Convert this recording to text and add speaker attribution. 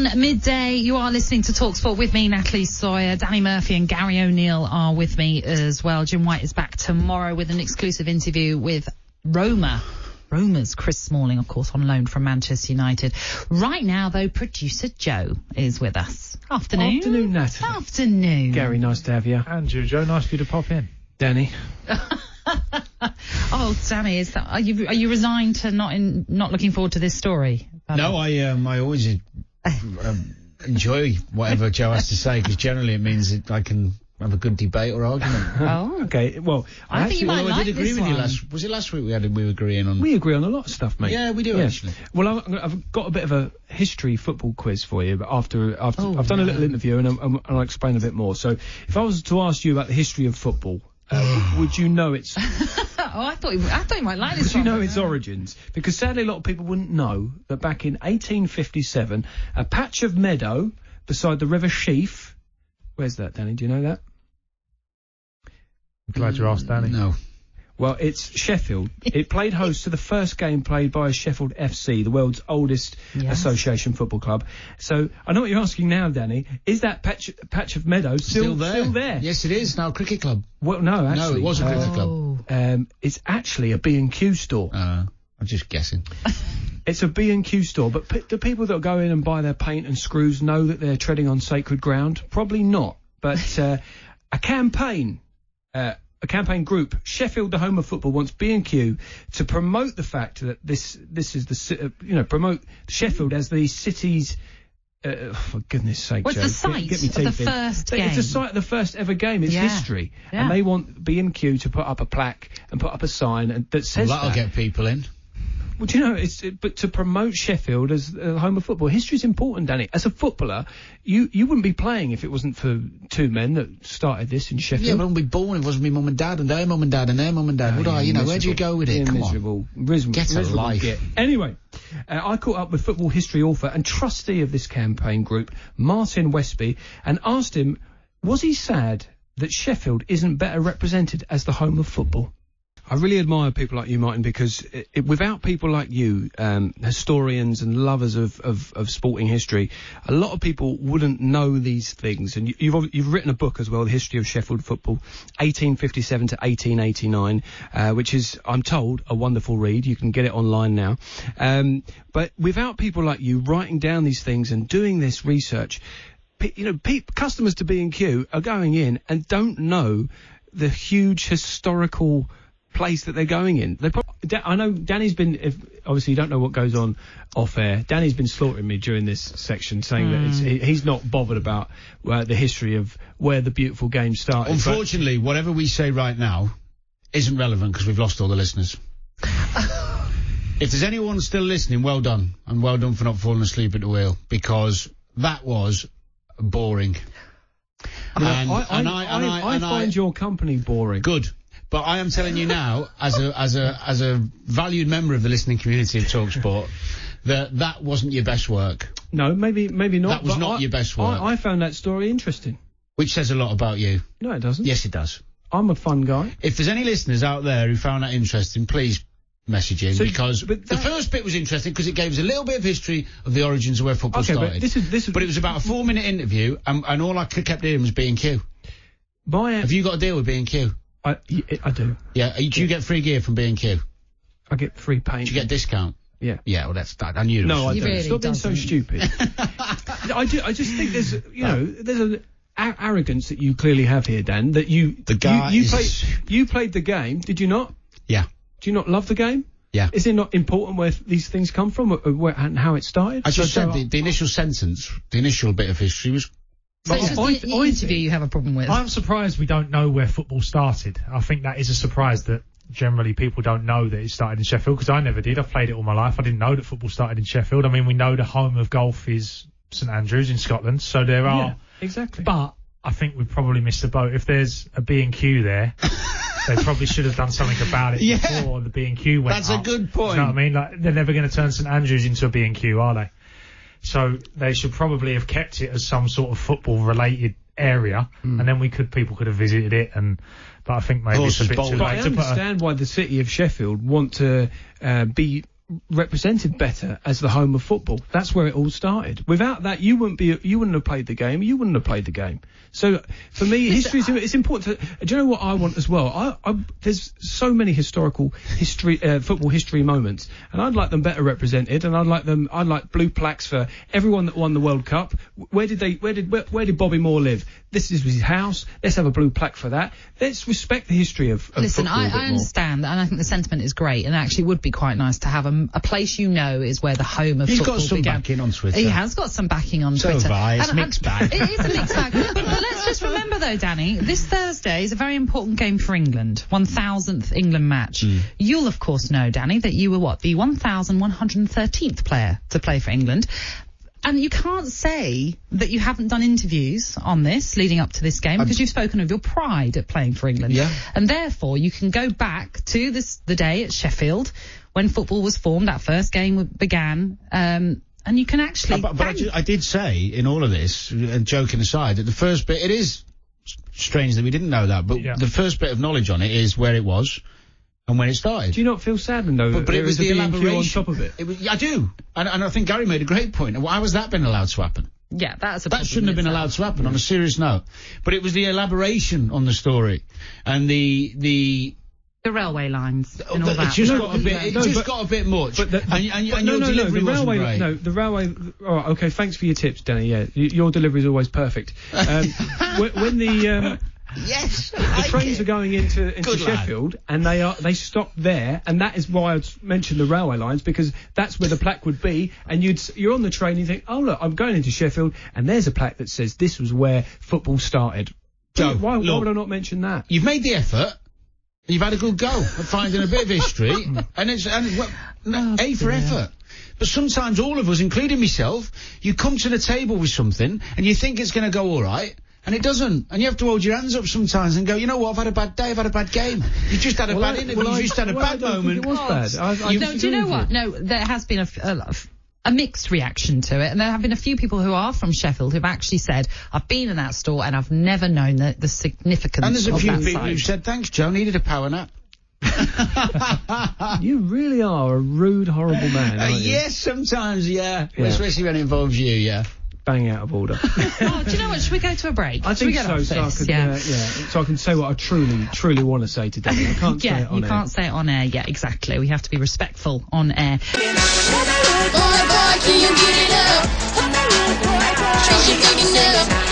Speaker 1: on midday. You are listening to talkSPORT with me, Natalie Sawyer. Danny Murphy and Gary O'Neill are with me as well. Jim White is back tomorrow with an exclusive interview with Roma's Chris Smalling, of course, on loan from Manchester United. Right now, though, producer Joe is with us. Afternoon.
Speaker 2: Afternoon, Natalie.
Speaker 1: Afternoon.
Speaker 2: Gary, nice to have you.
Speaker 3: And you, Joe, nice for you to pop in.
Speaker 2: Danny.
Speaker 1: Oh, Danny, are you resigned to not looking forward to this story?
Speaker 4: No, I always enjoy whatever Joe has to say, because generally it means that I can have a good debate or argument.
Speaker 1: Oh,
Speaker 2: okay. Well,
Speaker 1: I think you might like
Speaker 4: I did agree
Speaker 1: this
Speaker 4: with you
Speaker 1: one.
Speaker 4: Was it last week we were agreeing on?
Speaker 2: We agree on a lot of stuff, mate.
Speaker 4: Yeah, we do actually.
Speaker 2: Well, I've got a bit of a history football quiz for you, but after I've done a little interview and I'll explain a bit more. So, if I was to ask you about the history of football, would you know its?
Speaker 1: I thought you might like this.
Speaker 2: Would you know its origins? Because sadly, a lot of people wouldn't know that back in 1857, a patch of meadow beside the River Sheaf. Where's that, Danny? Do you know that?
Speaker 3: I'm glad you asked, Danny.
Speaker 4: No.
Speaker 2: Well, it's Sheffield. It played host to the first game played by Sheffield FC, the world's oldest association football club. So, I know what you're asking now, Danny. Is that patch of meadow still there?
Speaker 4: Yes, it is. Now a cricket club.
Speaker 2: Well, no, actually.
Speaker 4: No, it was a cricket club.
Speaker 2: It's actually a B&Q store.
Speaker 4: I'm just guessing.
Speaker 2: It's a B&Q store, but the people that go in and buy their paint and screws know that they're treading on sacred ground? Probably not. But a campaign group, Sheffield, the home of football, wants B&Q to promote the fact that this is promote Sheffield as the city's. For goodness sake,
Speaker 1: what's
Speaker 2: Joe,
Speaker 1: the site
Speaker 2: get me
Speaker 1: of the first game?
Speaker 2: It's the site of the first ever game. It's history, and they want B&Q to put up a plaque and put up a sign that says
Speaker 4: that'll get people in.
Speaker 2: Well, do you know, but to promote Sheffield as a home of football, history's important, Danny. As a footballer, you wouldn't be playing if it wasn't for two men that started this in Sheffield.
Speaker 4: Yeah, but I wouldn't be born if it wasn't me mum and dad and their mum and dad and their mum and dad. Would I? You know, where'd you go with it? Come on. Get a life.
Speaker 2: Anyway, I caught up with football history author and trustee of this campaign group, Martin Westby, and asked him, was he sad that Sheffield isn't better represented as the home of football? I really admire people like you, Martin, because without people like you, historians and lovers of sporting history, a lot of people wouldn't know these things. And you've written a book as well, The History of Sheffield Football, 1857 to 1889, which is, I'm told, a wonderful read. You can get it online now. But without people like you writing down these things and doing this research, customers to B&Q are going in and don't know the huge historical place that they're going in. I know Danny's been, obviously you don't know what goes on off air, Danny's been slaughtering me during this section, saying that he's not bothered about the history of where the beautiful game started.
Speaker 4: Unfortunately, whatever we say right now isn't relevant because we've lost all the listeners. If there's anyone still listening, well done, and well done for not falling asleep at the wheel, because that was boring.
Speaker 2: I find your company boring.
Speaker 4: Good. But I am telling you now, as a valued member of the listening community of talkSPORT, that wasn't your best work.
Speaker 2: No, maybe not.
Speaker 4: That was not your best work.
Speaker 2: I found that story interesting.
Speaker 4: Which says a lot about you.
Speaker 2: No, it doesn't.
Speaker 4: Yes, it does.
Speaker 2: I'm a fun guy.
Speaker 4: If there's any listeners out there who found that interesting, please message in, because the first bit was interesting because it gave us a little bit of history of the origins of where football started. But it was about a 4-minute interview, and all I kept hearing was B&Q. Have you got a deal with B&Q?
Speaker 2: I do.
Speaker 4: Yeah. Do you get free gear from B&Q?
Speaker 2: I get free paint.
Speaker 4: Do you get a discount?
Speaker 2: Yeah.
Speaker 4: Yeah, well, that's that. I knew it.
Speaker 2: No, I don't.
Speaker 1: Really
Speaker 2: Stop being so stupid. I just think there's an arrogance that you clearly have here, Dan, that you played the game, did you not?
Speaker 4: Yeah.
Speaker 2: Do you not love the game?
Speaker 4: Yeah.
Speaker 2: Is it not important where these things come from and how it started?
Speaker 4: I just said the initial sentence, the initial bit of history was...
Speaker 1: So it's just the interview you have a problem with.
Speaker 3: I'm surprised we don't know where football started. I think that is a surprise that generally people don't know that it started in Sheffield, because I never did. I've played it all my life. I didn't know that football started in Sheffield. I mean, we know the home of golf is St Andrews in Scotland, so there are...
Speaker 2: Yeah, exactly.
Speaker 3: But I think we probably missed the boat. If there's a B&Q there, they probably should have done something about it before the B&Q went
Speaker 4: That's
Speaker 3: up.
Speaker 4: a good point.
Speaker 3: You know what I mean? Like, they're never going to turn St Andrews into a B&Q, are they? So they should probably have kept it as some sort of football-related area, and then people could have visited it. But I think maybe it's a bit too late.
Speaker 2: I understand why the city of Sheffield want to be represented better as the home of football. That's where it all started. Without that, you wouldn't have played the game. You wouldn't have played the game. So for me, it's important. Do you know what I want as well? There's so many football history moments, and I'd like them better represented. And I'd like blue plaques for everyone that won the World Cup. Where did Bobby Moore live? This was his house. Let's have a blue plaque for that. Let's respect the history of
Speaker 1: Listen,
Speaker 2: football.
Speaker 1: I understand, and I think the sentiment is great, and actually would be quite nice to have a place is where the home of football began.
Speaker 4: He's got some backing on Twitter.
Speaker 1: He has got some backing on Twitter.
Speaker 4: So have I. It's mixed bag.
Speaker 1: It is a mixed bag. But let's just remember, though, Danny, this Thursday is a very important game for England. 1,000th England match. You'll, of course, know, Danny, that you were the 1,113th player to play for England. And you can't say that you haven't done interviews on this leading up to this game because you've spoken of your pride at playing for England.
Speaker 4: Yeah.
Speaker 1: And therefore, you can go back to the day at Sheffield when football was formed, that first game began, and you can actually...
Speaker 4: I did say in all of this, and joking aside, that the first bit, it is strange that we didn't know that, but the first bit of knowledge on it is where it was and when it started.
Speaker 2: Do you not feel saddened, though,
Speaker 4: but it was the elaboration
Speaker 2: on top of it?
Speaker 4: I do. And I think Gary made a great point. Why was that been allowed to happen?
Speaker 1: Yeah, that
Speaker 4: shouldn't have been allowed to happen on a serious note. But it was the elaboration on the story and the railway lines and all that. It just got a bit much. Your delivery wasn't great.
Speaker 2: No, the railway... Oh, okay, thanks for your tips, Danny. Yeah, your delivery is always perfect. When the...
Speaker 4: Yes,
Speaker 2: the trains are going into Sheffield, and they stop there, and that is why I mentioned the railway lines, because that's where the plaque would be, and you're on the train and you think, oh look, I'm going into Sheffield, and there's a plaque that says this was where football started. Joe, why would I not mention that?
Speaker 4: You've made the effort. You've had a good go at finding a bit of history, A for effort. But sometimes all of us, including myself, you come to the table with something and you think it's going to go all right. And it doesn't. And you have to hold your hands up sometimes and go, you know what, I've had a bad day, I've had a bad game. You just had a bad interview, you just had a bad moment.
Speaker 2: It was bad.
Speaker 1: Do you know what? No, there has been a mixed reaction to it. And there have been a few people who are from Sheffield who've actually said, I've been in that store and I've never known the significance of that site.
Speaker 4: And there's a few people who've said, thanks, Joe, needed a power nap.
Speaker 2: You really are a rude, horrible man, aren't you?
Speaker 4: Yes, sometimes, yeah. Especially when it involves you, yeah.
Speaker 2: Bang out of order.
Speaker 1: Oh, do you know what? Should we go to a break?
Speaker 2: I think so. So I can say what I truly want to say today. I can't say it on air.
Speaker 1: You can't say it on air. Yeah, exactly. We have to be respectful on air.
Speaker 5: Boy, can you get it up? Tracy, dig it up.